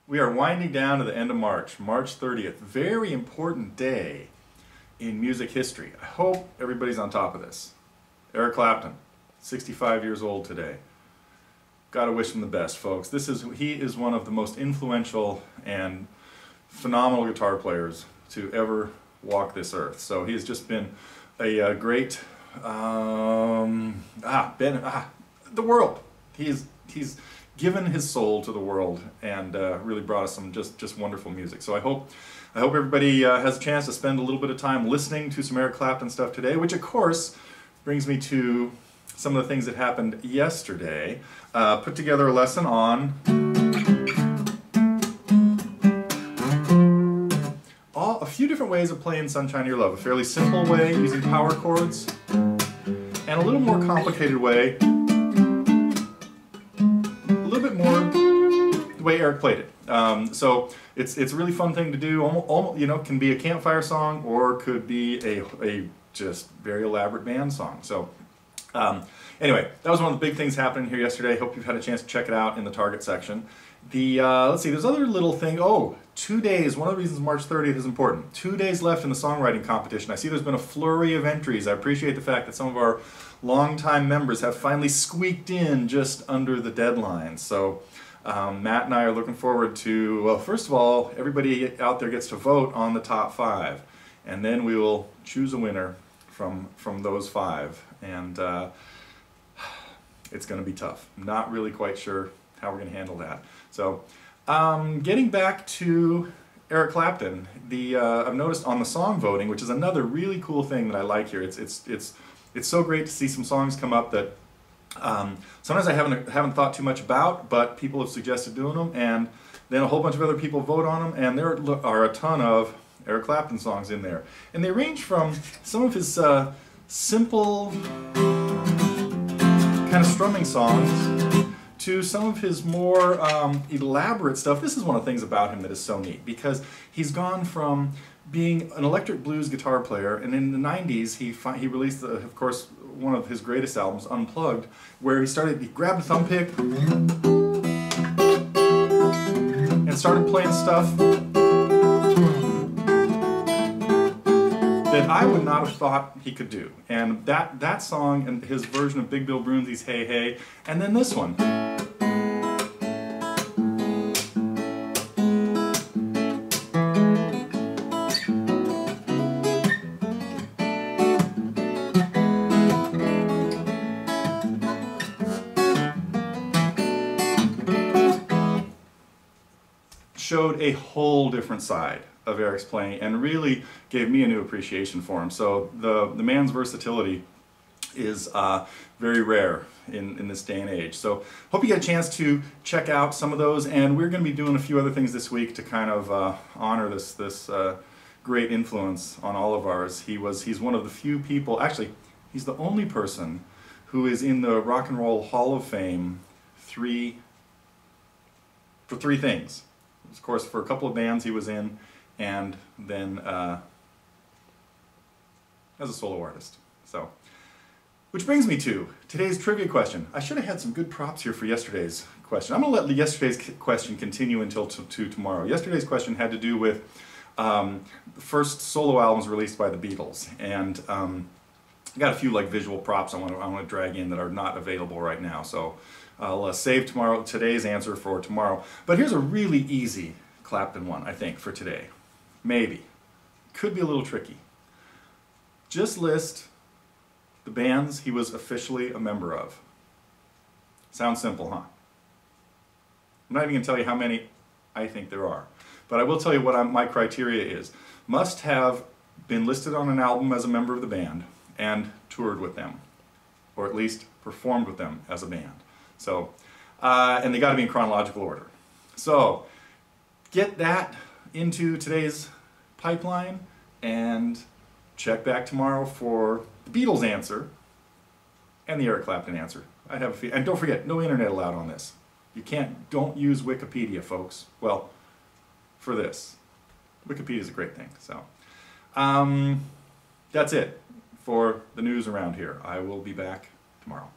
We are winding down to the end of March, March 30th. Very important day in music history. I hope everybody's on top of this. Eric Clapton, 65 years old today. Gotta wish him the best, folks. He is one of the most influential and phenomenal guitar players to ever walk this earth. So he has just been a great, the world. He's given his soul to the world and really brought us some just wonderful music. So I hope everybody has a chance to spend a little bit of time listening to some Eric Clapton stuff today, which of course brings me to some of the things that happened yesterday. Put together a lesson on a few different ways of playing Sunshine Your Love. A fairly simple way using power chords, and a little more complicated way, a little bit more the way Eric played it. So it's a really fun thing to do. Almost, you know, can be a campfire song or could be a just very elaborate band song. So anyway, that was one of the big things happening here yesterday. Hope you've had a chance to check it out in the Target section. Let's see, there's other little thing. Oh, 2 days. One of the reasons March 30th is important. 2 days left in the songwriting competition. I see there's been a flurry of entries. I appreciate the fact that some of our longtime members have finally squeaked in just under the deadline. So Matt and I are looking forward to, well, first of all, everybody out there gets to vote on the top 5. And then we will choose a winner from those 5. And it's going to be tough. I'm not really quite sure how we're going to handle that. So, getting back to Eric Clapton, I've noticed on the song voting, which is another really cool thing that I like here. It's so great to see some songs come up that sometimes I haven't thought too much about, but people have suggested doing them, and then a whole bunch of other people vote on them, and there are a ton of Eric Clapton songs in there, and they range from some of his simple kind of strumming songs to some of his more elaborate stuff. This is one of the things about him that is so neat, because he's gone from being an electric blues guitar player, and in the 90s he released, of course, one of his greatest albums, Unplugged, where he grabbed a thumb pick and started playing stuff that I would not have thought he could do. And that song and his version of Big Bill Broonzy's Hey Hey, and then this one. Showed a whole different side of Eric's playing and really gave me a new appreciation for him. So the man's versatility is very rare in this day and age. So hope you get a chance to check out some of those, and we're going to be doing a few other things this week to kind of honor this great influence on all of ours. He's one of the few people, actually he's the only person who is in the Rock and Roll Hall of Fame for three things. Of course, for a couple of bands he was in, and then as a solo artist. So, which brings me to today's trivia question. I should have had some good props here for yesterday's question. I'm going to let yesterday's question continue until tomorrow. Yesterday's question had to do with the first solo albums released by the Beatles, and I got a few like visual props I want to drag in that are not available right now. So I'll save today's answer for tomorrow. But here's a really easy Clapton one, I think, for today. Maybe. Could be a little tricky. Just list the bands he was officially a member of. Sounds simple, huh? I'm not even going to tell you how many I think there are. But I will tell you what my criteria is. Must have been listed on an album as a member of the band and toured with them, or at least performed with them as a band. So, and they got to be in chronological order. So, get that into today's pipeline and check back tomorrow for the Beatles answer and the Eric Clapton answer. I have a few, and don't forget, no internet allowed on this. Don't use Wikipedia, folks. Well, for this. Wikipedia is a great thing. So, that's it for the news around here. I will be back tomorrow.